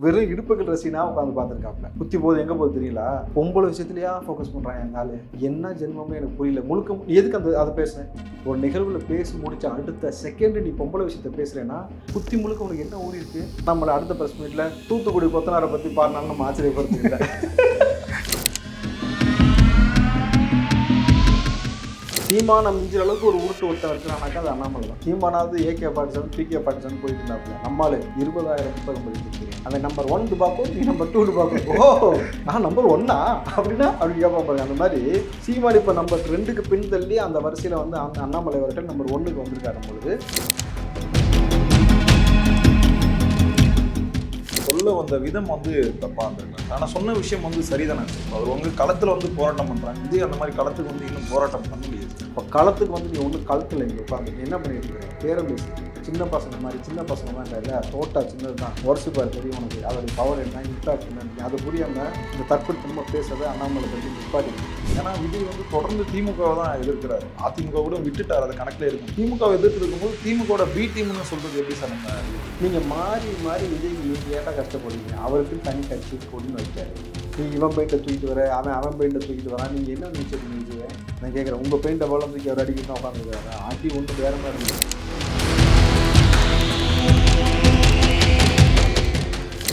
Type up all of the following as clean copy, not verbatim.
வெறும் இடுப்புகள் ரசினா உட்காந்து பார்த்துருக்காப்ல. குத்தி போது எங்கே போகுது தெரியல. பொம்பளை விஷயத்துலையா ஃபோக்கஸ் பண்ணுறாங்க எங்கள் ஆளு. என்ன ஜென்மமே எனக்கு புரியல. முழுக்க எதுக்கு அதை பேசுகிறேன்? ஒரு நிகழ்வில் பேசி முடிச்ச அடுத்த செகண்ட் நீ பொம்பளை விஷயத்த பேசுகிறேன்னா குத்தி முழுக்க உனக்கு என்ன ஊறி இருக்கு? நம்மளை அடுத்த ப்ரெஸ் மீட்டில் தூத்துக்குடி கொத்தனாரை பற்றி பாடினாலும் நம்ம ஆச்சரியப்படுறது இல்லை. சீமான மிஞ்சிற அளவுக்கு ஒரு உருட்டு ஒருத்தன் இருக்கிறானாக்கா அது அண்ணாமலை தான். சீமானாவது AK-47 PK-47 போயிட்டு இருந்தாப்புல. நம்மளால 20,000 புத்தகம் படிச்சிருக்கேன். அந்த நம்பர் 1 டுபாக்கும் நீ நம்பர் 2 டுபாக்கும். ஓ நான் நம்பர் 1 அப்படின்னா அப்படி கேட்பா பாருங்க. அந்த மாதிரி சீமான் இப்போ நம்பர் 2க்கு பின் தள்ளி அந்த வரிசையில் வந்து அந்த அண்ணாமலை அவர்கள் நம்பர் 1க்கு வந்திருக்காரு பொழுது சொல்ல வந்த விதம் வந்து தப்பா இருந்திருக்கலாம். ஆனால் சொன்ன விஷயம் வந்து சரிதானே. அவர் வந்து களத்தில் வந்து போராட்டம் பண்ணுறாங்க. இதே அந்த மாதிரி களத்துக்கு வந்து இன்னும் போராட்டம் பண்ண முடியாது. இப்போ களத்துக்கு வந்து நீ ஒன்றும் களத்தில் இங்கே உட்காந்து என்ன பண்ணிட்டு இருக்க? பேரம் பேசி சின்ன பசங்க மாதிரி சின்ன பசங்க தான் இல்லை, தோட்டா சின்னது தான், வருஷப்பார் தெரியும் உனக்கு, அதோட பவர் என்ன, இம்பாக்ட் என்ன, அது புரியாமல் இந்த தற்படுத்தமாக பேசுறதை அண்ணாமலை பற்றி நிப்பாட்டி. ஏன்னா விஜய் வந்து தொடர்ந்து திமுகவை தான் எதிர்க்கிறாரு. அதிமுக கூட விட்டுட்டார், அதை கணக்கில் இருக்கும். திமுகவை எதிர்த்து இருக்கும்போது திமுக பி டீம்னு சொல்றது எப்படி சார்? நம்ம நீங்கள் மாறி மாறி விஜய் நீங்கள் ஏட்டா கஷ்டப்படுவீங்க. அவருக்கு தனி கட்சி கொண்டு வைக்காரு. நீ இவன் பெயிண்டை தூக்கிட்டு வர, அவன் பெயிண்டை தூக்கிட்டு வரான். நீங்கள் என்ன நினைச்சிருக்கீங்க விஜய்? நான் கேட்குறேன், உங்கள் பெயிண்டை போல தூக்கி அவர் அடிக்கிட்டு தான் உட்காந்துருக்காரு. ஆட்டி ஒன்று வேற மாதிரி இருக்குது.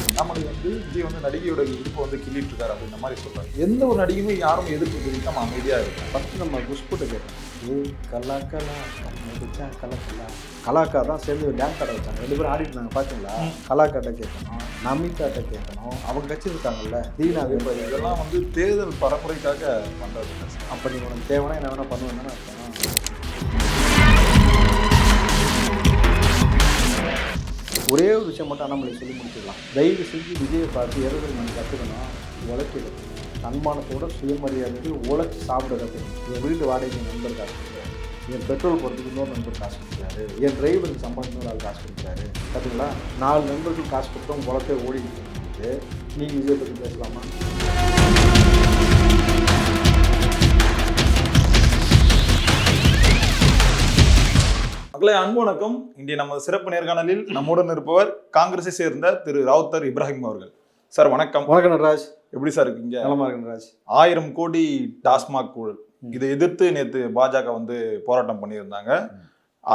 அண்ணாமலை வந்து விஜய் வந்து நடிகையோட இடுப்பை வந்து கிள்ளிட்டு இருக்காரு அப்படின்ற மாதிரி சொல்றாரு. எந்த ஒரு நடிகையுமே யாரும் எதிர்ப்பு தெரிவிக்க நம்ம அமைதியாக இருக்கும். ஃபஸ்ட்டு நம்ம குஷ்புட்டை கேட்டோம். கலாக்கா தான் சேர்ந்து டான்ஸ் ஆட வச்சாங்க. 2 பேரும் ஆடிட்டு இருந்தாங்க பார்த்தீங்களா? கலாக்காட்ட கேட்கணும், நமிதாட்ட கேட்கணும். அவங்க கட்சி இருக்காங்கல்ல தீனாவே. இதெல்லாம் வந்து தேர்தல் பரப்புரைக்காக பண்ணுறது. அப்போ நீங்கள் உனக்கு தேவைன்னா என்ன வேணால் பண்ணுவேன் தானே அர்த்தம். ஒரே ஒரு விஷயம் மட்டும் அண்ணாமலை சொல்லி முடிச்சிடலாம். தயவு செஞ்சு விஜயை பார்த்து எதிர்த்து நம்ம கற்றுக்கணும். உழைக்கிறது தன்மானத்தோட சுயமரியாதைக்கு உழைச்சி சாப்பிட கற்றுக்கணும். என் வீட்டு வாடகை நண்பர் காசு கொடுக்குறாரு, என் பெட்ரோல் போகிறதுக்கு இன்னொரு நண்பர் காசு கொடுக்குறாரு, என் டிரைவருக்கு சம்பளம் இன்னொரு ஆள் காசு கொடுக்குறாரு. பார்த்தீங்களா? 4 நண்பர்கள் காசு கொடுத்தோம் உழைப்பே ஓடிக்கிட்டு நீங்கள் விஜயை பற்றி பேசலாமா? மக்களை அன்பு வணக்கம். இன்றைய நமது சிறப்பு நேர்காணலில் நம்முடன் இருப்பவர் காங்கிரஸை சேர்ந்த திரு ராவுத்தர் இப்ராஹிம் அவர்கள். சார் வணக்கம். வணக்கம் நடராஜ். எப்படி சார் இருக்கீங்க? நலமா இருக்கு நடராஜ். 1000 கோடி டாஸ்மாக் ஊழல், இதை எதிர்த்து நேற்று பாஜக வந்து போராட்டம் பண்ணியிருந்தாங்க.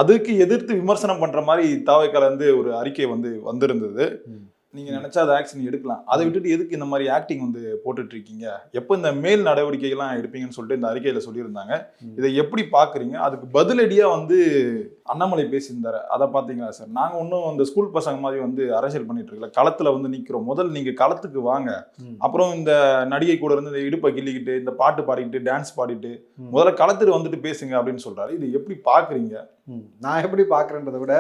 அதுக்கு எதிர்த்து விமர்சனம் பண்ற மாதிரி தாவைக்கால இருந்து ஒரு அறிக்கை வந்து வந்திருந்தது. நீங்க நினைச்சா அதை ஆக்ஷன் எடுக்கலாம். அதை விட்டுட்டு எதுக்கு இந்த மாதிரி ஆக்டிங் வந்து போட்டுட்டு இருக்கீங்க? எப்போ இந்த மேல் நடவடிக்கைகள்லாம் எடுப்பீங்கன்னு சொல்லிட்டு இந்த அறிக்கையில சொல்லியிருந்தாங்க. இதை எப்படி பாக்குறீங்க? அதுக்கு பதிலடியா வந்து அண்ணாமலை பேசியிருந்தாரு. அதை பாத்தீங்களா சார்? நாங்க ஒன்றும் அந்த ஸ்கூல் பசங்க மாதிரி வந்து அரசியல் பண்ணிட்டு இருக்கல, களத்துல வந்து நிக்கிறோம். முதல் நீங்க களத்துக்கு வாங்க, அப்புறம் இந்த நடிகை கூட இருந்து இந்த இடுப்பை கிள்ளிக்கிட்டு இந்த பாட்டு பாடிக்கிட்டு டான்ஸ் பாடிட்டு முதல்ல களத்துக்கு வந்துட்டு பேசுங்க அப்படின்னு சொல்றாரு. இது எப்படி பாக்குறீங்க? நான் எப்படி பார்க்குறேன்றதை விட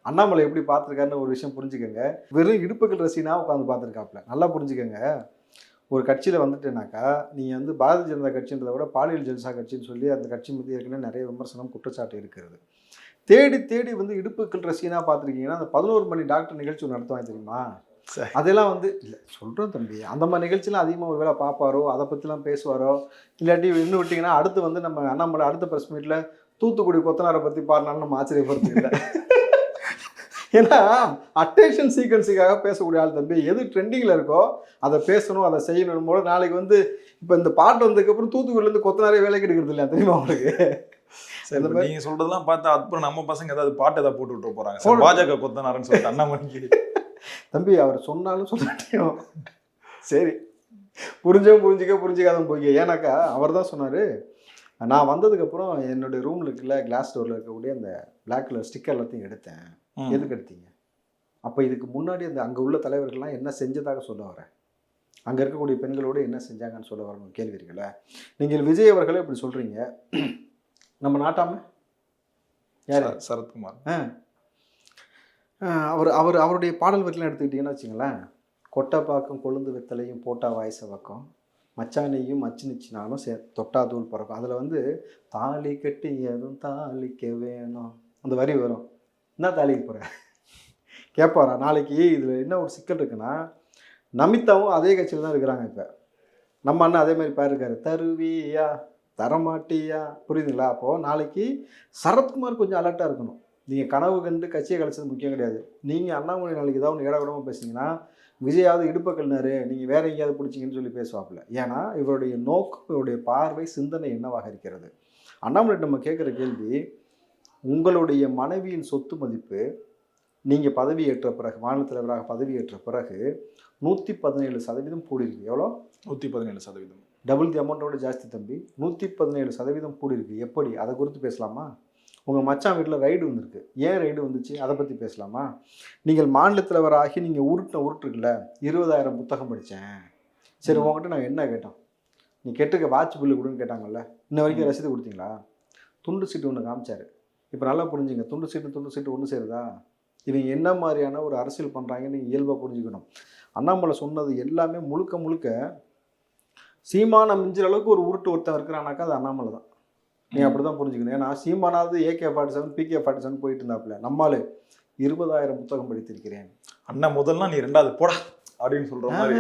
அண்ணாமலை எப்படி பார்த்துருக்காருன்னு ஒரு விஷயம் புரிஞ்சுக்கோங்க. வெறும் இடுப்புகள் ரசினா உட்காந்து பார்த்துருக்காப்புல. நல்லா புரிஞ்சுக்கோங்க. ஒரு கட்சியில் வந்துட்டேனாக்கா நீங்கள் வந்து பாரதிய ஜனதா கட்சின்றதை விட பாலியல் ஜல்சா கட்சின்னு சொல்லி அந்த கட்சி மீது ஏற்கனவே நிறைய விமர்சனம் குற்றச்சாட்டு இருக்கிறது. தேடி தேடி வந்து இடுப்புகள் ரசினா பார்த்துருக்கீங்கன்னா அந்த 11 மணி டாக்டர் நிகழ்ச்சி ஒன்று நடத்துவாங்க தெரியுமா? அதெல்லாம் வந்து இல்லை சொல்கிறோம் தம்பி, அந்த மாதிரி நிகழ்ச்சியெலாம் அதிகமாக ஒரு வேளை பார்ப்பாரோ, அதை பற்றிலாம் பேசுவாரோ. இல்லாட்டி இன்னும் விட்டிங்கன்னா அடுத்து வந்து நம்ம அண்ணாமலை அடுத்த ப்ரெஸ் மீட்டில் தூத்துக்குடி கொத்தனாரை பற்றி பாடினாலும் நம்ம ஆச்சரியப்படுறது இல்லை. ஏன்னா அட்டென்ஷன் சீக்வன்ஸுக்காக பேசக்கூடிய ஆள் தம்பி. எது ட்ரெண்டிங்கில் இருக்கோ அதை பேசணும், அதை செய்யணும் போல. நாளைக்கு வந்து இப்போ இந்த பாட்டு வந்ததுக்கப்புறம் தூத்துக்குடியிலேருந்து கொத்தனாரே வேலைக்கு எடுக்கிறது இல்லையா தெரியுமா உங்களுக்கு? நீங்க சொல்றதெல்லாம் பார்த்தா அப்புறம் நம்ம பசங்க ஏதாவது பாட்டு ஏதாவது போட்டு விட்டு போறாங்க. பாஜக கொத்தனாருன்னு சொல்லிட்டு அண்ணாமலைக்கு தம்பி அவர் சொன்னாலும் சொல்லாட்டியும் சரி, புரிஞ்சவன் புரிஞ்சிக்காதவன் போய். ஏன்னாக்கா அவர் தான் சொன்னார், நான் வந்ததுக்கப்புறம் என்னுடைய ரூமில் இருக்குல்ல கிளாஸ் டோரில் இருக்கக்கூடிய அந்த பிளாக் கலர் ஸ்டிக்கர் எல்லாத்தையும் எடுத்தேன். எதுக்கு எடுத்தீங்க? அப்போ இதுக்கு முன்னாடி அந்த அங்கே உள்ள தலைவர்கள்லாம் என்ன செஞ்சதாக சொல்ல வரேன், அங்கே இருக்கக்கூடிய பெண்களோடு என்ன செஞ்சாங்கன்னு சொல்ல வரணும் கேள்வி இருக்குல்ல. நீங்கள் விஜய் அவர்களே இப்படி சொல்கிறீங்க. நம்ம நாட்டாம யார்? சரத்குமார். அவருடைய பாடல் வரிலாம் எடுத்துக்கிட்டிங்கன்னா வச்சுங்களேன், கொட்டைப்பாக்கம் கொழுந்து வெத்தலையும் போட்டா வாய்ஸ பக்கம் மச்சானையும் மச்சினிச்சினாலும் தொட்டா தூள் பிறக்கும். அதில் வந்து தாலி கட்டி எதுவும் தாலிக்க வேணும் அந்த வரி வரும். என்ன தாலிக்கு போகிற கேட்பாரா? நாளைக்கு இதில் என்ன ஒரு சிக்கல் இருக்குன்னா, நமிதாவும் அதே கட்சியில் தான் இருக்கிறாங்க. இப்போ நம்ம அண்ணன் அதே மாதிரி பேர் இருக்காரு, தருவியா தரமாட்டியா, புரியுதுங்களா? அப்போது நாளைக்கு சரத்குமார் கொஞ்சம் அலர்ட்டாக இருக்கணும். நீங்கள் கனவு கண்டு கட்சியை கழிச்சது முக்கியம் கிடையாது. நீங்கள் அண்ணாமலை நாளைக்கு ஏதாவது ஒன்று ஏடாவிடமாக பேசிங்கன்னா விஜயாவது இடுப்பக்கல்னாரு நீங்கள் வேற எங்கேயாவது பிடிச்சிங்கன்னு சொல்லி பேசுவாப்புல. ஏன்னா இவருடைய நோக்கம், இவருடைய பார்வை, சிந்தனை என்னவாக இருக்கிறது? அண்ணாமலை நம்ம கேட்குற கேள்வி, உங்களுடைய மனைவியின் சொத்து மதிப்பு நீங்கள் பதவியேற்ற பிறகு, மாநில தலைவராக பதவியேற்ற பிறகு 117% கூடியிருக்கு. எவ்வளோ? 117%. டபுள் தி அமௌண்ட்டோட ஜாஸ்தி தம்பி. 117% கூடியிருக்கு. எப்படி? அதை குறித்து பேசலாமா? உங்கள் மச்சான் வீட்டில் ரைடு வந்திருக்கு. ஏன் ரைடு வந்துச்சு? அதை பற்றி பேசலாமா? நீங்கள் மாநில தலைவராகி நீங்கள் உருட்டுருக்குல்ல, 20,000 புத்தகம் படித்தேன். சரி, உங்ககிட்ட நாங்கள் என்ன கேட்டோம்? நீ கேட்டுக்க வாட்ச் பில்லு கொடுன்னு கேட்டாங்கல்ல, இன்ன வரைக்கும் ரசீது கொடுத்தீங்களா? துண்டு சீட்டு ஒன்று காமிச்சார். இப்போ நல்லா புரிஞ்சுங்க, துண்டு சீட்டு ஒன்று சேருதா? இவங்க என்ன மாதிரியான ஒரு அரசியல் பண்ணுறாங்கன்னு நீங்கள் இயல்பாக புரிஞ்சுக்கணும். அண்ணாமலை சொன்னது எல்லாமே முழுக்க முழுக்க சீமானை மிஞ்சிற அளவுக்கு ஒரு உருட்டு ஒருத்தன் இருக்கிறானாக்கா அது அண்ணாமலை தான். நீங்கள் அப்படி தான் புரிஞ்சுக்கணும். ஏன்னா சீமானாவது AK-47 PK-47 போயிட்டு இருந்தாப்புல, நம்மால் 20,000 புத்தகம் படித்திருக்கிறேன். அண்ணன் முதல்ல நீ 2வது போடா அப்படின்னு சொல்ற மாதிரி.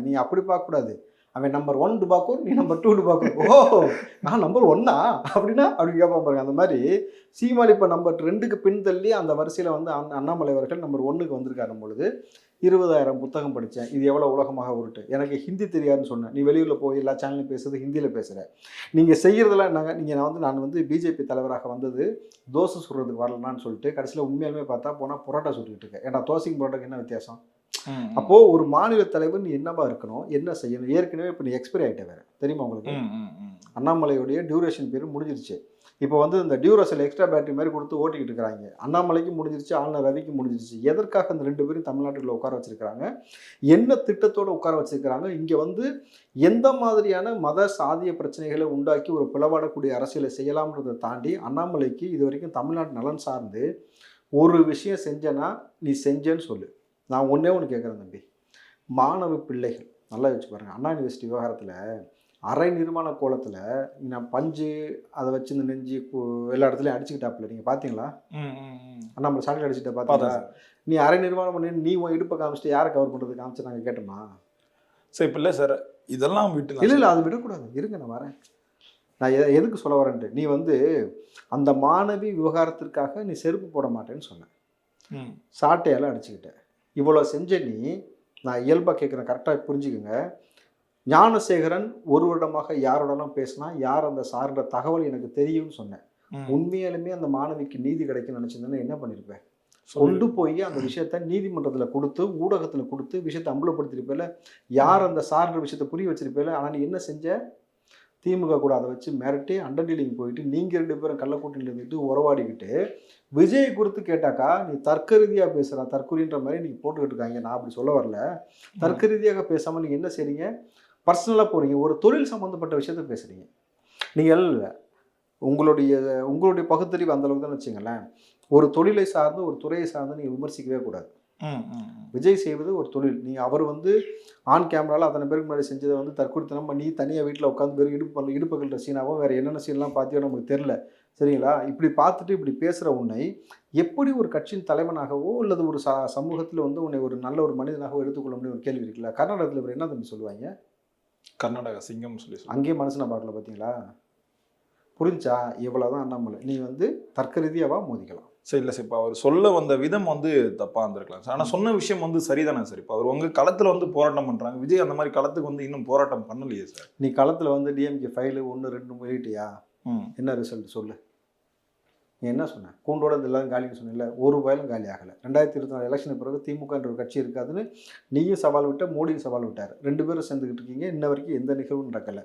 நீ அப்படி பார்க்கக்கூடாது. அவன் நம்பர் 1 டுபாக்கூர், நீ நம்பர் 2 டுபாக்கூர். ஓ, நான் நம்பர் 1 அப்படின்னா அப்படி கேட்பான் பாருங்க. அந்த மாதிரி சீமான் இப்போ நம்பர் 2க்கு பின் தள்ளி அந்த வரிசையில் வந்து அண்ணாமலை அவர்கள் நம்பர் 1க்கு வந்திருக்காரு பொழுது 20,000 புத்தகம் படித்தேன். இது எவ்வளோ உலகமாக உருட்டு. எனக்கு ஹிந்தி தெரியாதுன்னு சொன்னேன். நீ வெளியூரில் போய் எல்லா சேனலும் பேசுறது ஹிந்தியில் பேசுகிறேன். நீங்கள் செய்கிறதெல்லாம் என்னங்க? நான் வந்து பிஜேபி தலைவராக வந்தது தோசை சுடுறதுக்கு வரலனான்னு சொல்லிட்டு கடைசியில் உண்மையாலுமே பார்த்தா போனால் புரோட்டா சுட்டுக்கிட்டு இருக்கேன். ஏன்னா தோசைக்கும் புரோட்டாக்கு என்ன வித்தியாசம்? அப்போது ஒரு மாநில தலைவர் நீ என்னவா இருக்கணும், என்ன செய்யணும்? ஏற்கனவே இப்போ நீ எக்ஸ்பைரி ஆகிட்ட வேறு தெரியுமா உங்களுக்கு? அண்ணாமலையுடைய டியூரேஷன் பீரியட் முடிஞ்சிருச்சு. இப்போ வந்து இந்த டியூரசல் எக்ஸ்ட்ரா பேட்டரி மாதிரி கொடுத்து ஓட்டிக்கிட்டு இருக்கிறாங்க. அண்ணாமலைக்கு முடிஞ்சிருச்சு, ஆளுநர் ரவிக்கு முடிஞ்சிருச்சு. எதற்காக அந்த 2 பேரும் தமிழ்நாட்டுக்குள்ள உட்கார வச்சிருக்கிறாங்க? என்ன திட்டத்தோடு உட்கார வச்சிருக்கிறாங்க? இங்கே வந்து எந்த மாதிரியான மத சாதிய பிரச்சனைகளை உண்டாக்கி ஒரு பிளவாடக்கூடிய அரசியலை செய்யலாம்ன்றதை தாண்டி அண்ணாமலைக்கு இது வரைக்கும் தமிழ்நாட்டு நலன் சார்ந்து ஒரு விஷயம் செஞ்சேன்னா நீ செஞ்சேன்னு சொல்லு. நான் ஒன்றே ஒன்று கேட்குறேன் தம்பி, மாணவ பிள்ளைகள் நல்லா வச்சு பாருங்கள். அண்ணா யூனிவர்சிட்டி விவகாரத்தில் அரை நிர்மாண கோலத்தில் நான் பஞ்சு அதை வச்சு இந்த நெஞ்சு எல்லா இடத்துலையும் அடிச்சுக்கிட்டாப்புல, நீங்கள் பார்த்தீங்களா? அண்ணாமலை சாட்டில் அடிச்சுட்டா பார்த்தீங்களா? நீ அரை நிர்மாணம் பண்ணி நீ உன் இடுப்பை காமிச்சிட்டு யாரை கவர் பண்ணுறது காமிச்சு நாங்கள் கேட்டோமா? சரி, இப்போ இல்லை சார், இதெல்லாம் விட்டு இல்லை அதை விடக்கூடாது. இருங்க, நான் வரேன். நான் எதுக்கு சொல்ல வரேன்ட்டு, நீ வந்து அந்த மாணவி விவகாரத்திற்காக நீ செருப்பு போட மாட்டேன்னு சொன்னேன், சாட்டையால் அடிச்சுக்கிட்ட. இவ்வளோ செஞ்ச நீ, நான் இயல்பாக கேட்குறேன், கரெக்டாக புரிஞ்சுக்குங்க. ஞானசேகரன் ஒரு வருடமாக யாரோடலாம் பேசினா யார் அந்த சார்ந்த தகவல் எனக்கு தெரியும்னு சொன்னேன். உண்மையாலுமே அந்த மாணவிக்கு நீதி கிடைக்கும்னு நினச்சிருந்தேன்னா என்ன பண்ணியிருப்பேன்? கொண்டு போய் அந்த விஷயத்த நீதிமன்றத்தில் கொடுத்து, ஊடகத்தில் கொடுத்து விஷயத்தை அம்பலப்படுத்திருப்பேல, யார் அந்த சார்ந்த விஷயத்தை புரிய வச்சிருப்பேல. ஆனால் நீ என்ன செஞ்ச? திமுக கூட அதை வச்சு மிரட்டி அண்டர் டீலிங் போயிட்டு நீங்கள் 2 பேரும் கள்ளக்கூட்டணியில் இருந்துட்டு உறவாடிக்கிட்டு விஜய் குறித்து கேட்டாக்கா நீ தர்க்க ரீதியாக பேசுகிறா, தற்கொலைன்ற மாதிரி நீங்கள் போட்டுக்கிட்டு இருக்காங்க. நான் அப்படி சொல்ல வரல. தர்க்க ரீதியாக பேசாமல் நீங்கள் என்ன செய்றீங்க? பர்சனலாக போகிறீங்க, ஒரு தொழில் சம்மந்தப்பட்ட விஷயத்த பேசுகிறீங்க. நீங்கள் உங்களுடைய பகுத்தறிவு அந்தளவுக்கு தான் வச்சுங்களேன். ஒரு தொழிலை சார்ந்து ஒரு துறையை சார்ந்து நீங்கள் விமர்சிக்கவே கூடாது. விஜய் செய்வது ஒரு தொழில். அவர் வந்து ஆன் கேமராவில் அத்தனை பேருக்கு முன்னாடி செஞ்சதை வந்து தற்கொலைத்தனம் பண்ணி தனியாக வீட்டில் உட்காந்து பேர் இடுப்புகள்ற சீனாவோ வேறு என்னென்ன சீன்லாம் பார்த்தியோ நமக்கு தெரில, சரிங்களா? இப்படி பார்த்துட்டு இப்படி பேசுகிற உன்னை எப்படி ஒரு கட்சியின் தலைவனாகவோ அல்லது ஒரு சமூகத்தில் வந்து உன்னை ஒரு நல்ல ஒரு மனிதனாகவோ எடுத்துக்கொள்ள முடியும்? ஒரு கேள்வி இருக்குல்ல. கர்நாடகத்தில் இவர் என்ன தம்பி சொல்லுவாங்க? கர்நாடகா சிங்கம் சொல்லி அங்கேயே மனுஷனை பார்க்கல, பார்த்தீங்களா? புரிஞ்சா? இவ்வளோதான் அண்ணாமலை. நீ வந்து தர்க்க ரீதியாவா மோதிக்கலாம். சரி, இல்லை சார், இப்போ அவர் சொல்ல வந்த விதம் வந்து தப்பாக இருந்திருக்கலாம் சார். ஆனால் சொன்ன விஷயம் வந்து சரிதானே சார். இப்போ அவர் உங்கள் களத்தில் வந்து போராட்டம் பண்ணுறாங்க, விஜய் அந்த மாதிரி களத்துக்கு வந்து இன்னும் போராட்டம் பண்ணலையே சார். நீ களத்தில் வந்து டிஎம்கே ஃபைலு 1 2 வெளியிட்டியா? என்ன ரிசல்ட் சொல்லு? நீ என்ன சொன்ன? கூண்டோட இந்த எல்லாம் காலின்னு சொன்னில்ல, ஒரு வயலும் காலி ஆகலை. 2024 எலெக்ஷனுக்கு பிறகு திமுகன்ற ஒரு கட்சி இருக்காதுன்னு நீயும் சவால் விட்ட, மோடியும் சவால் விட்டார். 2 பேரும் சேர்ந்துக்கிட்டு இருக்கீங்க. இன்ன வரைக்கும் எந்த நிகழ்வும் நடக்கலை.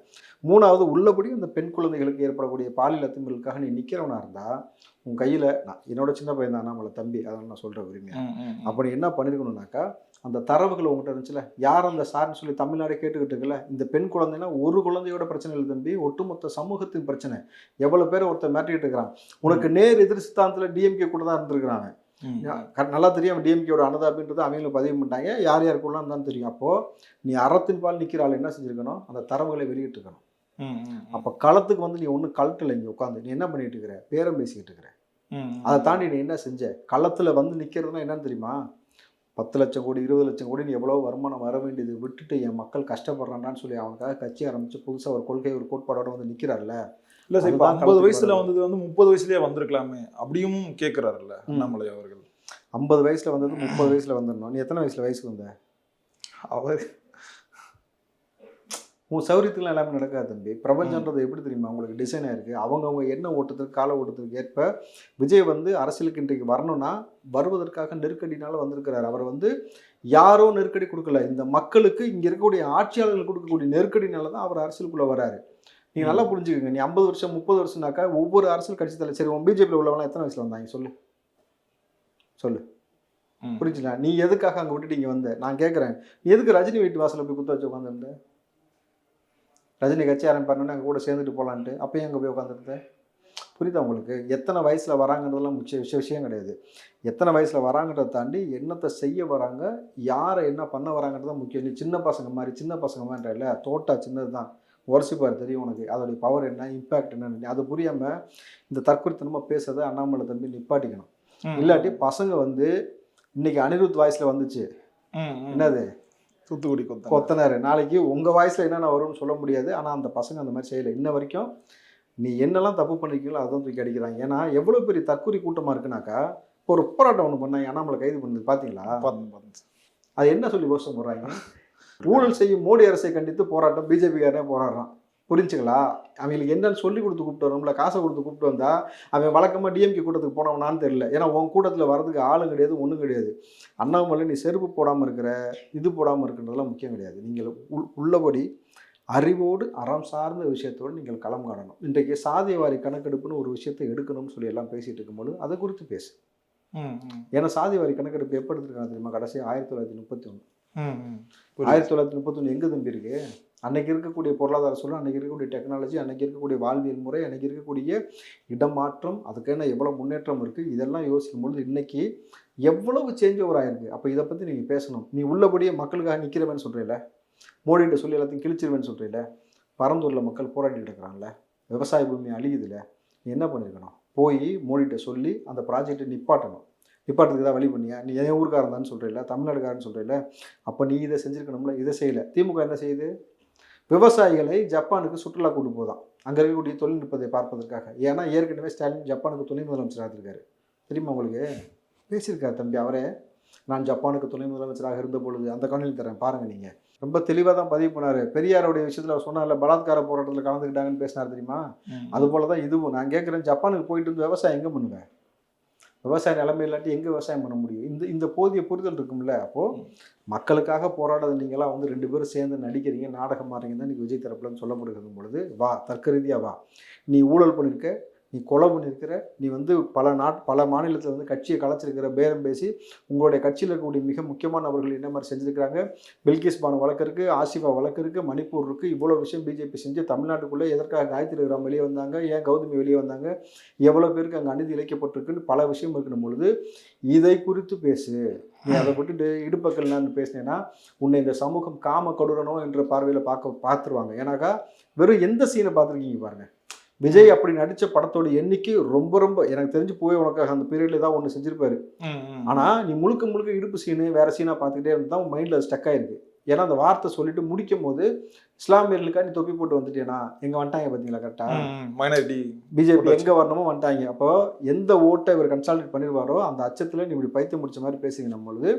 3வது, உள்ளபடி இந்த பெண் குழந்தைகளுக்கு ஏற்படக்கூடிய பாலியல் அத்துமீறலுக்காக நீ நிற்கிறவனா இருந்தால் உன் கையில், நான் என்னோட சின்ன பையன் தான் நம்மளை தம்பி, அதனால் நான் சொல்கிற உரிமையாக. அப்போ நீ என்ன பண்ணியிருக்கணும்னாக்கா, அந்த தரவுகள் உங்கள்கிட்ட இருந்துச்சுல, யார் அந்த சார்னு சொல்லி தமிழ்நாடே கேட்டுக்கிட்டு இருக்குல்ல. இந்த பெண் குழந்தைன்னா ஒரு குழந்தையோட பிரச்சனை இல்லை தம்பி, ஒட்டுமொத்த சமூகத்தின் பிரச்சனை. எவ்வளோ பேரை ஒருத்தர் மிரட்டிக்கிட்டு இருக்கிறான். உனக்கு நேர் எதிர் சித்தாந்தத்தில் டிஎம்கே கூட தான் இருந்திருக்கிறாங்க. நல்லா தெரியும் டிஎம்கேயோட அனுதாபின்றது அவங்களும் பதிவு பண்ணிட்டாங்க, யார் யாருக்குள்ளான்னு தான் தெரியும். அப்போது நீ அறத்தின் பால் நிற்கிற ஆள் என்ன செஞ்சுருக்கணும்? அந்த தரவுகளை வெளியிட்டுருக்கணும். அப்போ களத்துக்கு வந்து நீ ஒன்றும் கலட்டில் இங்கே உட்காந்து நீ என்ன பண்ணிட்டு இருக்கிற? பேரம் பேசிக்கிட்டு இருக்கிற. அதை தாண்டி நீ என்ன செஞ்ச? களத்தில் வந்து நிற்கிறதுனா என்னன்னு தெரியுமா? 10 லட்சம் கோடி 20 லட்சம் கோடி நீ எவ்வளோ வருமானம் வர வேண்டியது விட்டுட்டு என் மக்கள் கஷ்டப்படுறான்னு சொல்லி அவனுக்காக கட்சி ஆரம்பித்து புதுசாக ஒரு கொள்கை ஒரு கோட்பாடோட வந்து நிற்கிறார்ல. இல்லை சார், இப்போ 50 வயசுல வந்தது வந்து 30 வயசுலேயே வந்திருக்கலாமே அப்படியும் கேட்குறாருல்ல அண்ணாமலை அவர்கள். 50 வயசில் வந்தது 30 வயசில் வந்துடணும். நீ எத்தனை வயசுக்கு வந்த? அவர் உன் சௌரியத்துக்குலாம் எல்லாமே நடக்காது தம்பி. பிரபஞ்சன்றது எப்படி தெரியுமா உங்களுக்கு டிசைனாக இருக்குது. அவங்கவுங்க என்ன ஓட்டத்துக்கு கால ஓட்டத்துக்கு ஏற்ப விஜய் வந்து அரசியலுக்கு இன்றைக்கு வரணும்னா வருவதற்காக நெருக்கடினால வந்திருக்கிறார். அவர் வந்து யாரோ நெருக்கடி கொடுக்கல, இந்த மக்களுக்கு இங்கே இருக்கக்கூடிய ஆட்சியாளர்கள் கொடுக்கக்கூடிய நெருக்கடினால தான் அவர் அரசியலுக்குள்ளே வராரு. நீங்கள் நல்லா புரிஞ்சுக்கோங்க. நீ 50 வருஷம் 30 வருஷம்னாக்கா ஒவ்வொரு அரசியல் கட்சி தலைவர் சரி உன் பிஜேபியில் உள்ளவங்களாம் எத்தனை வயசில் வந்தாங்க சொல்லு சொல்லு புரிஞ்சுங்களா? நீ எதுக்காக அங்கே விட்டுட்டு இங்கே வந்த? நான் கேட்குறேன், நீ எதுக்கு ரஜினி வீட்டு வாசலில் போய் குத்த வச்சு உட்காந்துருந்த? ரஜினி கட்சி ஆரம்பிப்பாருன்னு அங்கே கூட சேர்ந்துட்டு போகலான்ட்டு அப்பயும் அங்கே போய் உட்காந்துருந்தேன். புரியுதா உங்களுக்கு? எத்தனை வயசில் வராங்கன்றதெல்லாம் விஷயம் கிடையாது. எத்தனை வயசில் வராங்கன்றதை தாண்டி என்னத்தை செய்ய வராங்க, யாரை என்ன பண்ண வராங்கன்றது தான் முக்கியம். நீ சின்ன பசங்க மாதிரின்ற இல்லை, தோட்டா சின்னது தான், உரசிப்பார் தெரியும் உனக்கு அதோடைய பவர் என்ன, இம்பேக்ட் என்னன்னு. அது புரியாமல் இந்த தற்கொலைத்தனமாக பேசுறதை அண்ணாமலை தம்பி நிப்பாட்டிக்கணும். இல்லாட்டி பசங்க வந்து இன்னைக்கு அனிருத் வாய்ஸில் வந்துச்சு, என்னது தூத்துக்குடி கொத்தனார், நாளைக்கு உங்கள் வாய்ஸில் என்னென்ன வரும்னு சொல்ல முடியாது. ஆனால் அந்த பசங்க அந்த மாதிரி செய்யலை. இன்ன வரைக்கும் நீ என்னெல்லாம் தப்பு பண்ணிருக்கீங்களோ அதான் தூக்கி அடிக்கிறாங்க. ஏன்னா எவ்வளோ பெரிய தற்கொலை கூட்டமாக இருக்குனாக்கா, இப்போ ஒரு போராட்டம் ஒன்று பண்ணாங்க, அண்ணாமலை கைது பண்ணது பார்த்தீங்களா? அது என்ன சொல்லி கோஷம் போடுறாங்க? ஊழல் செய்யும் மோடி அரசை கண்டித்து போராட்டம், பிஜேபிக்காரனே போராடுறான். புரிஞ்சுங்களா? அவங்களுக்கு என்னன்னு சொல்லி கொடுத்து கூப்பிட்டு வரணும்ல, காசை கொடுத்து கூப்பிட்டு வந்தா அவன் வழக்கமாக டிஎம்கே கூட்டத்துக்கு போனவனான்னு தெரியல. ஏன்னா உன் கூட்டத்தில் வரதுக்கு ஆளும் கிடையாது, ஒன்றும் கிடையாது. அண்ணாமலை நீ செருப்பு போடாமல் இருக்கிற, இது போடாமல் இருக்கிறதெல்லாம் முக்கியம் கிடையாது. நீங்கள் உள்ளபடி அறிவோடு அறம் சார்ந்த விஷயத்தோடு நீங்கள் களம் காணணும். இன்றைக்கு சாதியவாரி கணக்கெடுப்புன்னு ஒரு விஷயத்தை எடுக்கணும்னு சொல்லி எல்லாம் பேசிகிட்டு இருக்கும்போது அதை குறித்து பேசு. ஏன்னா சாதியவாரி கணக்கெடுப்பு எப்போ எடுத்துருக்காங்க தெரியுமா? கடைசி 1931. 1931 எங்கே தம்பி இருக்கு? அன்னைக்கு இருக்கக்கூடிய பொருளாதார சூழல், அன்னைக்கு இருக்கக்கூடிய டெக்னாலஜி, அன்னைக்கு இருக்கக்கூடிய வாழ்வியல் முறை, அன்னைக்கு இருக்கக்கூடிய இடமாற்றம், அதுக்கான எவ்வளோ முன்னேற்றம் இருக்குது, இதெல்லாம் யோசிக்கும் பொழுது இன்னைக்கு எவ்வளவு சேஞ்ச் ஓவர் ஆயிருக்கு. அப்போ இதை பற்றி நீங்கள் பேசணும். நீ உள்ளபடியே மக்களுக்காக நிற்கிறவன்னு சொல்கிறீல, மோடிகிட்ட சொல்லி எல்லாத்தையும் கிழிச்சிருவேன்னு சொல்கிறீல, பரந்தூரில் மக்கள் போராடிட்டு இருக்கிறாங்கல்ல, விவசாய பூமி அழியுதுல, நீ என்ன பண்ணியிருக்கணும்? போய் மோடிகிட்ட சொல்லி அந்த ப்ராஜெக்டை நிப்பாட்டணும். நிப்பாட்டத்துக்கு தான் வழி பண்ணியா? நீ என் ஊருக்காரன் தான் சொல்கிறீல, தமிழ்நாடுக்காரன்னு சொல்கிறீல, அப்போ நீ இதை செஞ்சுருக்கணும்ல. இதை செய்யலை. திமுக என்ன செய்யுது? விவசாயிகளை ஜப்பானுக்கு சுற்றுலா கூட்டு போதான் அங்கே இருக்கக்கூடிய தொழில்நுட்பத்தை பார்ப்பதற்காக. ஏன்னா ஏற்கனவே ஸ்டாலின் ஜப்பானுக்கு துணை முதலமைச்சராக இருக்காரு. தெரியுமா உங்களுக்கு? பேசியிருக்காரு தம்பி அவரே. நான் ஜப்பானுக்கு துணை முதலமைச்சராக இருந்த பொழுது அந்த காணொலி தரேன் பாருங்கள். நீங்கள் ரொம்ப தெளிவாக தான் பதிவு பண்ணார். பெரியாருடைய விஷயத்தில் அவர் சொன்னார்ல, பலாத்கார போராட்டத்தில் கலந்துக்கிட்டாங்கன்னு பேசினார் தெரியுமா? அதுபோல் தான் இதுவும். நான் கேட்குறேன், ஜப்பானுக்கு போயிட்டு வந்து விவசாயம் எங்கே பண்ணுவேன்? விவசாய நிலைமை இல்லாட்டி எங்கே விவசாயம் பண்ண முடியும்? இந்த போதிய புரிதல் இருக்கும்ல. அப்போது மக்களுக்காக போராடாத நீங்களாம் வந்து 2 பேரும் சேர்ந்து நடிக்கிறீங்க, நாடகம் மாறீங்க தான் இன்றைக்கி விஜய் தரப்புலன்னு சொல்லப்படுகிறது பொழுது, வா தர்க்க ரீதியாக வா. நீ ஊழல் பண்ணியிருக்க, நீ கொலை பண்ணியிருக்கிற, நீ வந்து பல மாநிலத்தில் வந்து கட்சியை கலைச்சிருக்கிற, பேரம் பேசி உங்களுடைய கட்சியில் இருக்கக்கூடிய மிக முக்கியமான நபர்கள் என்ன மாதிரி செஞ்சுருக்கிறாங்க. பில்கிஸ் பானு வழக்கு இருக்குது, ஆசிஃபா வழக்கு இருக்குது, மணிப்பூர் இருக்குது. இவ்வளோ விஷயம் பிஜேபி செஞ்சு தமிழ்நாட்டுக்குள்ளே எதற்காக காயத்ரி ராம் வெளியே வந்தாங்க, ஏன் கௌதமி வெளியே வந்தாங்க, எவ்வளோ பேருக்கு அங்கே அநீதி இழைக்கப்பட்டிருக்குன்னு பல விஷயம் இருக்கணும் பொழுது இதை குறித்து பேசு. நீ அதை விட்டுட்டு இடுப்பக்கள் நான் பேசினேன்னா உன்னை இந்த சமூகம் காம கொடுறனோ என்ற பார்வையில் பார்த்துருவாங்க. ஏன்னாக்கா வெறும் எந்த சீனை பார்த்துருக்கீங்க பாருங்கள். விஜய் அப்படி நடித்த படத்தோட எண்ணிக்கை ரொம்ப ரொம்ப எனக்கு தெரிஞ்சு போய் உனக்காக அந்த பீரியட்ல தான் ஒன்று செஞ்சிருப்பாரு. ஆனால் நீ முழுக்க இடுப்பு சீனு வேற சீனாக பார்த்துக்கிட்டே இருந்தால் உன் மைண்டில் ஸ்டக் ஆயிருக்கு. ஏன்னா அந்த வார்த்தை சொல்லிட்டு முடிக்கும் போது இஸ்லாமியர்களுக்கா நீ தொப்பி போட்டு வந்துட்டேனா எங்கே வந்துட்டாங்க பார்த்தீங்களா? கரெக்டாக பிஜேபி எங்கே வரணுமோ வந்துட்டாங்க. அப்போ எந்த ஓட்டை இவர் கன்சால்டேட் பண்ணிடுவாரோ அந்த அச்சத்தில் நீ இப்படி பைத்தியம் முடிச்ச மாதிரி பேசுங்க. நம்மளுது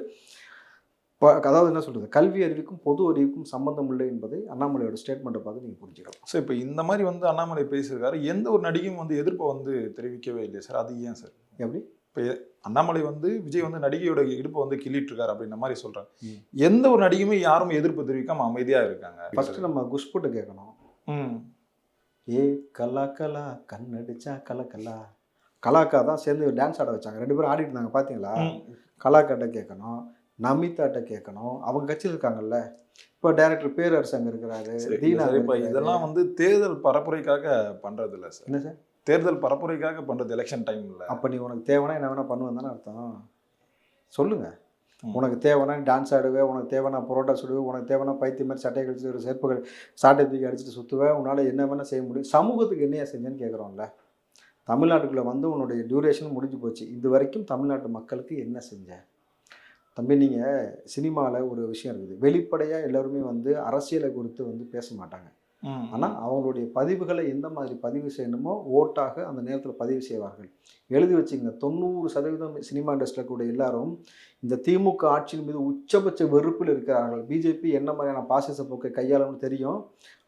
அதாவது என்ன சொல்கிறது, கல்வி அறிவுக்கும் பொது அறிவுக்கும் சம்பந்தம் இல்லை என்பதை அண்ணாமலையோட ஸ்டேட்மெண்ட்டை பார்த்து நீங்கள் புரிஞ்சுக்கலாம். ஸோ இப்போ இந்த மாதிரி வந்து அண்ணாமலை பேசியிருக்காரு, எந்த ஒரு நடிகையும் வந்து எதிர்ப்பை வந்து தெரிவிக்கவே இல்லையா சார்? அது ஏன் சார்? எப்படி இப்போ அண்ணாமலை வந்து விஜய் வந்து நடிகையோட இடுப்பை வந்து கிள்ளிட்டு இருக்காரு அப்படின்ற மாதிரி சொல்கிறாங்க. எந்த ஒரு நடிகையுமே யாரும் எதிர்ப்பு தெரிவிக்காம அமைதியாக இருக்காங்க. ஃபர்ஸ்ட் நம்ம குஷ்புட்டு கேட்கணும். ஏ கலா கலா கண்ணடிச்சா கலா கலாக்கா தான் சேர்ந்து டான்ஸ் ஆட வச்சாங்க. 2 பேரும் ஆடிட்டு இருந்தாங்க பார்த்தீங்களா? கலாக்காட்ட கேட்கணும், நமிதாட்ட கேட்கணும். அவங்க கட்சியில் இருக்காங்கல்ல. இப்போ டைரக்டர் பேரரசு அங்கே இருக்கிறாரு, தீனா. இப்போ இதெல்லாம் வந்து தேர்தல் பரப்புரைக்காக பண்ணுறது இல்லை சார். என்ன சார்? தேர்தல் பரப்புரைக்காக பண்ணுறது எலெக்ஷன் டைம் இல்லை. அப்போ நீ உனக்கு தேவைன்னா என்ன வேணால் பண்ணுவேன் தானே அர்த்தம்? சொல்லுங்கள். உனக்கு தேவைன்னா டான்ஸ் ஆடுவேன், உனக்கு தேவைன்னா பரோட்டா சுடுவேன், உனக்கு தேவைன்னா பைத்தியம் மாதிரி சட்டை கழிச்சு ஒரு செருப்புகள் சாட்டை தூக்கி அடிச்சுட்டு சுற்றுவேன். உன்னால் என்ன வேணால் செய்ய முடியும். சமூகத்துக்கு என்னையா செஞ்சேன்னு கேட்குறோம்ல. தமிழ்நாட்டுக்குள்ளே வந்து உன்னுடைய டியூரேஷன் முடிஞ்சு போச்சு. இது வரைக்கும் தமிழ்நாட்டு மக்களுக்கு என்ன செஞ்சேன் தம்பி? நீங்கள் சினிமாவில் ஒரு விஷயம் இருக்குது, வெளிப்படையாக எல்லோருமே வந்து அரசியலை குறித்து வந்து பேச மாட்டாங்க. ஆனால் அவங்களுடைய பதிவுகளை எந்த மாதிரி பதிவு செய்யணுமோ ஓட்டாக அந்த நேரத்தில் பதிவு செய்வார்கள். எழுதி வச்சுங்க, 90% சினிமா இண்டஸ்ட்ரியில் கூட எல்லாரும் இந்த திமுக ஆட்சியின் மீது உச்சபட்ச வெறுப்பில் இருக்கிறார்கள். பிஜேபி என்ன மாதிரியான பாசிச போக்கை கையாளணும்னு தெரியும்.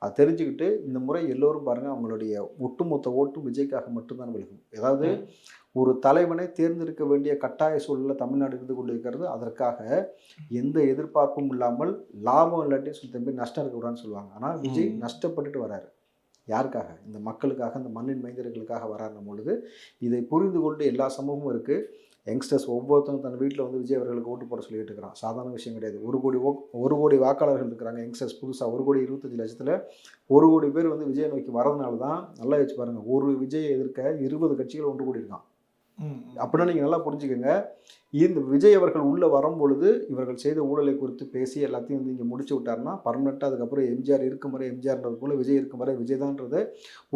அதை தெரிஞ்சுக்கிட்டு இந்த முறை எல்லோரும் பாருங்கள் அவங்களுடைய ஒட்டுமொத்த ஓட்டும் விஜய்க்காக மட்டும்தான் விழுகும். ஏதாவது ஒரு தலைவனை தேர்ந்தெடுக்க வேண்டிய கட்டாய சூழலில் தமிழ்நாடு இருந்து கொண்டு இருக்கிறது. அதற்காக எந்த எதிர்பார்ப்பும் இல்லாமல் லாபம் இல்லாட்டி சொல்லி தம்பி நஷ்டம் இருக்கக்கூடாதுன்னு சொல்லுவாங்க. ஆனால் விஜய் நஷ்டப்பட்டுட்டு வராரு. யாருக்காக? இந்த மக்களுக்காக, இந்த மண்ணின் மைந்தர்களுக்காக வராருன்னும் பொழுது இதை புரிந்து கொண்டு எல்லா சமூகமும் இருக்குது. யங்ஸ்டர்ஸ் ஒவ்வொருத்தரும் தன் வீட்டில் வந்து விஜய் அவர்களுக்கு ஓட்டு போட சொல்லிட்டு இருக்கிறான். சாதாரண விஷயம் கிடையாது. 1 கோடி வாக்காளர்கள் இருக்கிறாங்க. யங்ஸ்டர்ஸ் புதுசாக 1,25,00,000 1 கோடி பேர் வந்து விஜய் நோக்கி வரதுனால தான் நல்லா வச்சு பாருங்கள், ஒரு விஜயை எதிர்க்க 20 கட்சிகள் ஒன்று கூடி இருக்கான். அப்படின்னா நீங்கள் நல்லா புரிஞ்சுக்கோங்க, இந்த விஜய் அவர்கள் உள்ளே வரும்பொழுது இவர்கள் செய்த ஊழலை குறித்து பேசி எல்லாத்தையும் வந்து இங்கே முடிச்சு விட்டாருன்னா பர்மனெண்ட்டாக அதுக்கப்புறம் எம்ஜிஆர் இருக்கும் வரை எம்ஜிஆர்ன்றது போல் விஜய் இருக்கும் வரை விஜய் தான்றதை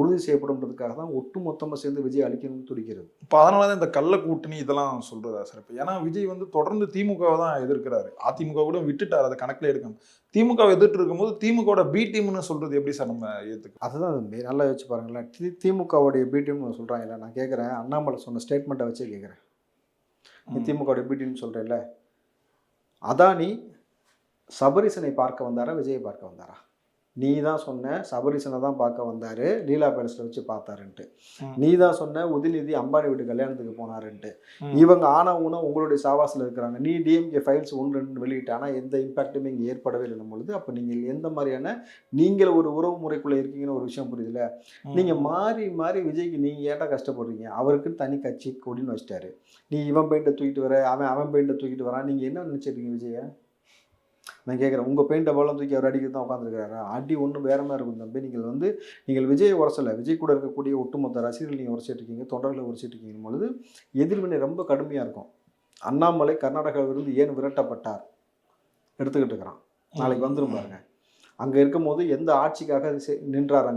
உறுதி செய்யப்படும்ன்றதுக்காக தான் ஒட்டு மொத்தமாக சேர்ந்து விஜய் அழிக்கணும்னு துடிக்கிறது. இப்போ அதனால தான் இந்த கள்ள கூட்டணி இதெல்லாம் சொல்கிறதா சார்? இப்போ ஏன்னா விஜய் வந்து தொடர்ந்து திமுகவை தான் எதிர்க்கிறாரு. அதிமுக கூட விட்டுட்டார், அதை கணக்கில் எடுக்கணும். திமுகவை எதிர்த்து இருக்கும்போது திமுகவோட பி டீம்னு சொல்கிறது எப்படி சார் நம்ம ஏற்றுக்கணும்? அதுதான் நல்லா யோசிச்சு பாருங்களேன். திமுகவுடைய பி டீம்னு சொல்கிறாங்கல்ல, நான் கேட்குறேன், அண்ணாமலை சொன்ன ஸ்டேட்மெண்ட்டை வச்சே கேட்குறேன். திமுக பிடின்னு சொல்கிறேன்ல, அதானி சபரிசனை பார்க்க வந்தாரா விஜயை பார்க்க வந்தாரா? நீ தான் சொன்ன சபரிசனை தான் பார்க்க வந்தார், லீலா பேலஸில் வச்சு பார்த்தாருன்ட்டு. நீ தான் சொன்ன உதயநிதி அம்பானி வீட்டு கல்யாணத்துக்கு போனாருன்ட்டு. இவங்க ஆனவங்கன்னா உங்களுடைய சாவாசில் இருக்கிறாங்க. நீ டிஎம்கே ஃபைல்ஸ் 1-2 வெளியிட்டு, ஆனால் எந்த இம்பாக்ட்டுமே இங்கே ஏற்படவே இல்லைன்னும் பொழுது அப்போ நீங்கள் எந்த மாதிரியான நீங்கள் ஒரு உறவு முறைக்குள்ளே இருக்கீங்கன்னு ஒரு விஷயம் புரியுதுல. நீங்கள் மாறி மாறி விஜய்க்கு நீங்கள் ஏட்டா கஷ்டப்படுறீங்க. அவருக்கு தனி கட்சி கொடின்னு வச்சிட்டாரு. நீ இவன் பெயிண்டை தூக்கிட்டு வர, அவன் பெயிண்டை தூக்கிட்டு வரான். நீங்கள் என்ன நினச்சிருக்கீங்க விஜயை? நான் கேட்குறேன், உங்கள் பெயிண்ட் டப்பாலாம் தூக்கி அவர் அடிக்கிறது தான் உட்காந்துருக்கிறாரா? அடி ஒன்றும் வேறு மாதிரி இருக்கும் தம்பி. நீங்கள் விஜயை உரசலை, விஜய் கூட இருக்கக்கூடிய ஒட்டுமொத்த ரசிகர்கள் நீங்கள் உரைச்சிட்டு இருக்கீங்க, தொண்டர்களை உரைச்சிட்டு இருக்கீங்க பொழுது எதிர்வினை ரொம்ப கடுமையாக இருக்கும். அண்ணாமலை கர்நாடகாவிலிருந்து ஏன் விரட்டப்பட்டார் எடுத்துக்கிட்டு இருக்கிறான். நாளைக்கு வந்துடும் பாருங்க. அங்கே இருக்கும் போது எந்த ஆட்சிக்காக நின்றார்?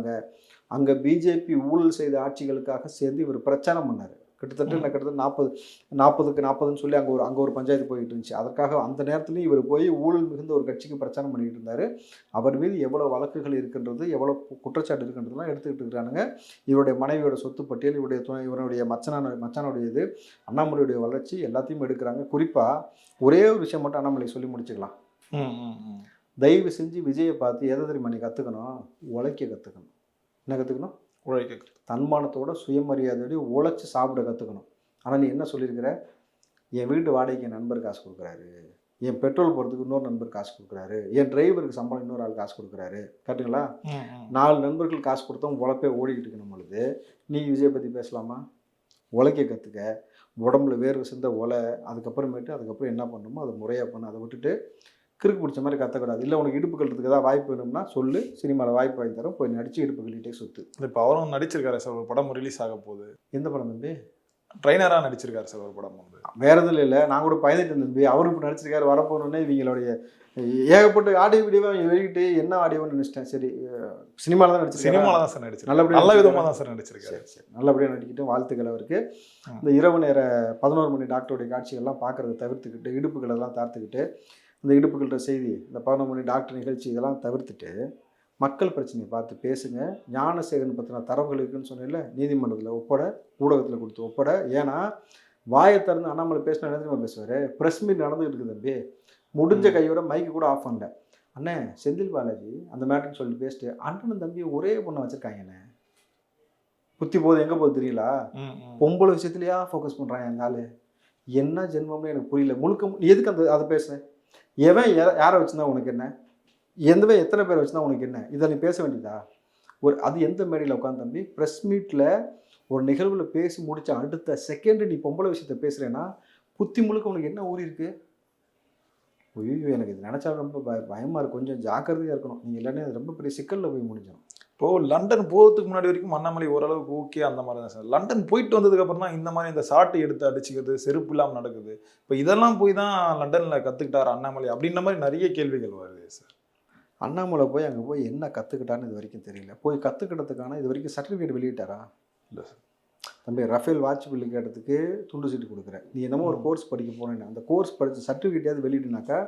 அங்கே பிஜேபி ஊழல் செய்த ஆட்சிகளுக்காக சேர்ந்து இவர் பிரச்சாரம் பண்ணார். கிட்டத்தட்ட 40க்கு 40ன்னு சொல்லி அங்கே ஒரு பஞ்சாயத்து போயிட்டு இருந்துச்சு. அதற்காக அந்த நேரத்துலையும் இவர் போய் ஊழல் மிகுந்த ஒரு கட்சிக்கு பிரச்சாரம் பண்ணிட்டு இருந்தார். அவர் மீது எவ்வளோ வழக்குகள் இருக்கின்றது, எவ்வளோ குற்றச்சாட்டு இருக்கின்றதுலாம் எடுத்துக்கிட்டு இருக்கிறானுங்க. இவருடைய மனைவியோட சொத்து பட்டியல், இவருடைய மச்சானுடையது, அண்ணாமலையுடைய வளர்ச்சி எல்லாத்தையும் எடுக்கிறாங்க. குறிப்பாக ஒரே ஒரு விஷயம் மட்டும் அண்ணாமலை சொல்லி முடிச்சுக்கலாம். தயவு செஞ்சு விஜயை பார்த்து எதை தெரியுமா நீ கற்றுக்கணும்? உழைக்க கற்றுக்கணும். என்ன கற்றுக்கணும்? உழைக்க, தன்மானத்தோட சுயமரியாதையோட உழைச்சி சாப்பிட கற்றுக்கணும். ஆனால் நீ என்ன சொல்லியிருக்கிற? என் வீட்டு வாடகைக்கு என் நண்பர் காசு கொடுக்குறாரு, என் பெட்ரோல் போகிறதுக்கு இன்னொரு நண்பர் காசு கொடுக்குறாரு, என் டிரைவருக்கு சம்பளம் இன்னொரு ஆள் காசு கொடுக்குறாரு. கரெக்டுங்களா? 4 நண்பர்கள் காசு கொடுத்தோம் உழைப்பே ஓடிக்கிட்டு இருக்கணும் பொழுது நீ விஜயை பற்றி பேசலாமா? உழைக்க கற்றுக்க, உடம்புல வேர்வை சிந்த உலை, அதுக்கப்புறம் என்ன பண்ணணுமோ அதை முறையாக பண்ண. அதை விட்டுட்டு கிறுக்கு பிடிச்ச மாதிரி கற்றக்கூடாது. இல்லை உனக்கு இடுப்பு கட்டுறதுக்கு ஏதாவது வாய்ப்பு வேணும்னா சொல்லு, சினிமாவில் வாய்ப்பு வாங்கி தரோம், போய் நடிச்சு இடுப்பு கட்டிகிட்டே சுற்று. இப்போ அவரும் நடிச்சிருக்காரு சார், ஒரு படம் ரிலீஸ் ஆக போகுது. எந்த படம் தம்பி? ட்ரைனராக நடிச்சிருக்காரு சார் ஒரு படம் வந்து. வேறு எதுவும் இல்லை, நான் கூட பயந்துட்டு தம்பி. அவரும் இப்போ நடிச்சிருக்காரு, வரப்போனோடனே இவங்களுடைய ஏகப்பட்ட ஆடியோ வீடியோவை வெளியிட்டு என்ன ஆடியோன்னு நினச்சிட்டேன். சரி, சினிமாவில் தான் நடிச்சிருக்கேன். சினிமாவில் தான் சார் நடிச்சிருக்கேன். நல்ல விதமாக தான் சார் நடிச்சிருக்காரு. சரி, நல்லபடியாக நடிக்கிட்டு வாழ்த்துக்கள் அவருக்கு. இந்த இரவு நேர 11 மணி டாக்டருடைய காட்சிகள்லாம் பார்க்குறத தவிர்த்துக்கிட்டு, இடுப்புகளெல்லாம் தார்த்துக்கிட்டு, இந்த இடுப்புகள்கிட்ட செய்தி, இந்த 11 மணி டாக்டர் நிகழ்ச்சி இதெல்லாம் தவிர்த்துட்டு மக்கள் பிரச்சனையை பார்த்து பேசுங்க. ஞானசேகரன் பற்றின தரவுகள் இருக்குன்னு சொன்னேன்ல, நீதிமன்றத்தில் ஒப்பட, ஊடகத்தில் கொடுத்து ஒப்பட. ஏன்னா வாயை திறந்து அண்ணாமலை பேசினா என்ன தெரியுமா பேசுவார்? ப்ரெஸ் மீட் நடந்துகிட்டு இருக்குது தம்பி, முடிஞ்ச கையோட மைக்கு கூட ஆஃப் பண்ணல. அண்ணே செந்தில் பாலாஜி அந்த மேட்டர்னு சொல்லிட்டு பேசிட்டு அண்ணனும் தம்பியும் ஒரே பொண்ணை வச்சுருக்காங்கண்ணே. புத்தி போகுது எங்கே போகுது தெரியல. பொம்பளை விஷயத்துலையா ஃபோக்கஸ் பண்ணுறாங்க அந்த ஆள். என்ன ஜென்மம்னு எனக்கு புரியல. முழுக்க எதுக்கு அதை பேசுனேன்? எவன் யாரை வச்சுருந்தா உனக்கு என்ன? எத்தனை பேர் வச்சுருந்தா உனக்கு என்ன? இதை நீ பேச வேண்டியதா? அது எந்த மேடையில் உட்காந்து தம்பி? ப்ரெஸ் மீட்டில் ஒரு நிகழ்வில் பேசி முடித்த அடுத்த செகண்டு நீ பொம்பளை விஷயத்த பேசுகிறேன்னா புத்தி முழுக்க உனக்கு என்ன ஊறி இருக்கு? ஐயோ, எனக்கு இது நினச்சா ரொம்ப பயமாக இருக்குது. கொஞ்சம் ஜாக்கிரதையாக இருக்கணும். நீங்கள் இல்லைன்னா அது ரொம்ப பெரிய சிக்கலில் போய் முடிஞ்சிடும். இப்போது லண்டன் போகிறதுக்கு முன்னாடி வரைக்கும் அண்ணாமலை ஓரளவுக்கு ஓகே அந்த மாதிரி தான் சார். லண்டன் போயிட்டு வந்ததுக்கப்புறம் தான் இந்த மாதிரி இந்த சாட்டை எடுத்து அடிச்சுக்கிறது, செருப்பு இல்லாமல் நடக்குது. இப்போ இதெல்லாம் போய் தான் லண்டனில் கற்றுக்கிட்டார் அண்ணாமலை அப்படின்ற மாதிரி நிறைய கேள்விகள் வருது சார். அண்ணாமலை போய் அங்கே போய் என்ன கற்றுக்கிட்டான்னு இது வரைக்கும் தெரியல. போய் கற்றுக்கிட்டதுக்கான இது வரைக்கும் சர்டிஃபிகேட் வெளியிட்டாரா? இல்லை சார். தம்பி, ரஃபேல் வாட்ச் பில்லு கேட்டதுக்கு துண்டு சீட்டு கொடுக்குறேன். நீ என்னமோ ஒரு கோர்ஸ் படிக்க போனேன்னு அந்த கோர்ஸ் படித்த சர்டிஃபிகேட்டையாவது வெளியிட்டுனாக்கா,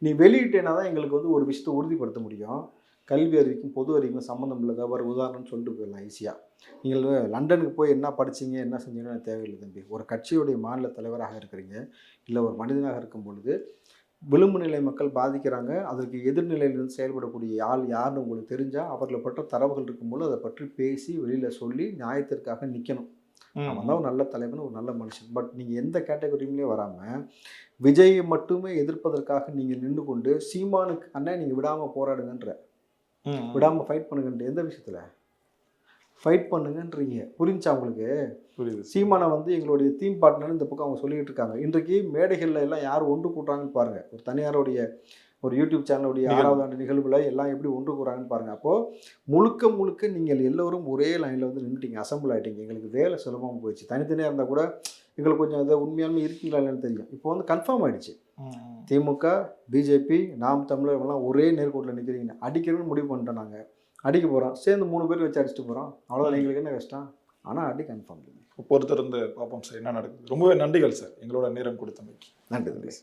நீ வெளியிட்டேன்னா தான் எங்களுக்கு வந்து ஒரு விஷயத்தை உறுதிப்படுத்த முடியும். கல்வி அறிவிக்கும் பொது அறிவிக்கும் சம்மந்தம் உள்ளதா ஒரு உதாரணம்னு சொல்லிட்டு போயிடலாம் ஈஸியாக. நீங்கள் லண்டனுக்கு போய் என்ன படிச்சீங்க என்ன செஞ்சீங்கன்னு எனக்கு தேவையில்லை தம்பி. ஒரு கட்சியுடைய மாநில தலைவராக இருக்கிறீங்க, இல்லை ஒரு மனிதனாக இருக்கும் பொழுது விளிம்பு நிலை மக்கள் பாதிக்கிறாங்க, அதற்கு எதிர்நிலையிலிருந்து செயல்படக்கூடிய ஆள் யாருன்னு உங்களுக்கு தெரிஞ்சால் அவர்களை பற்ற தரவுகள் இருக்கும்போது அதை பற்றி பேசி வெளியில் சொல்லி நியாயத்திற்காக நிற்கணும். அவன் தான் ஒரு நல்ல தலைவன், ஒரு நல்ல மனுஷன். பட் நீங்கள் எந்த கேட்டகரியிலே வராமல் விஜயை மட்டுமே எதிர்ப்பதற்காக நீங்கள் நின்று கொண்டு சீமானுக்கு அண்ணன் நீங்கள் விடாமல் போராடுங்கன்ற, விடாமல் ஃபைட் பண்ணுங்கன்ற எந்த விஷயத்தில் ஃபைட் பண்ணுங்கன்றீங்க. புரிஞ்சா உங்களுக்கு? புரியுது. சீமானை வந்து எங்களுடைய தீம் பார்ட்னர் இந்த பக்கம் அவங்க சொல்லிக்கிட்டு இருக்காங்க. இன்றைக்கு மேடைகளில் எல்லாம் யார் ஒன்று கூட்டுறாங்கன்னு பாருங்கள். ஒரு தனியாருடைய ஒரு யூடியூப் சேனலுடைய 6வது ஆண்டு நிகழ்வில் எல்லாம் எப்படி ஒன்று கூறாங்கன்னு பாருங்கள். அப்போது முழுக்க முழுக்க நீங்கள் எல்லோரும் ஒரே லைனில் வந்து நின்றுட்டீங்க, அசம்பிள் ஆகிட்டீங்க. எங்களுக்கு வேலை சுலபமாக போயிடுச்சு. தனித்தனியாக இருந்தால் கூட எங்களுக்கு கொஞ்சம் அதை உண்மையாலுமே இருக்கீங்களா இல்லைன்னு தெரியும். இப்போ வந்து கன்ஃபார்ம் ஆகிடுச்சு. திமுக, பிஜேபி, நாம் தமிழர் எல்லாம் ஒரே நேர்கோட்டில் நிற்கிறீங்க. அடிக்கிறதுன்னு முடிவு பண்ணிட்டோம். நாங்கள் அடிக்க போகிறோம், சேர்ந்து 3 பேர் வச்சு அடிச்சுட்டு போகிறோம். அவ்வளோதான். எங்களுக்கு என்ன கஷ்டம்? ஆனால் அடி கன்ஃபார்ம். பொறுத்து இருந்து பார்ப்போம் சார் என்ன நடக்குது. ரொம்பவே நன்றிகள் சார் எங்களோட நேரம் கொடுத்தமைக்கு. நன்றி.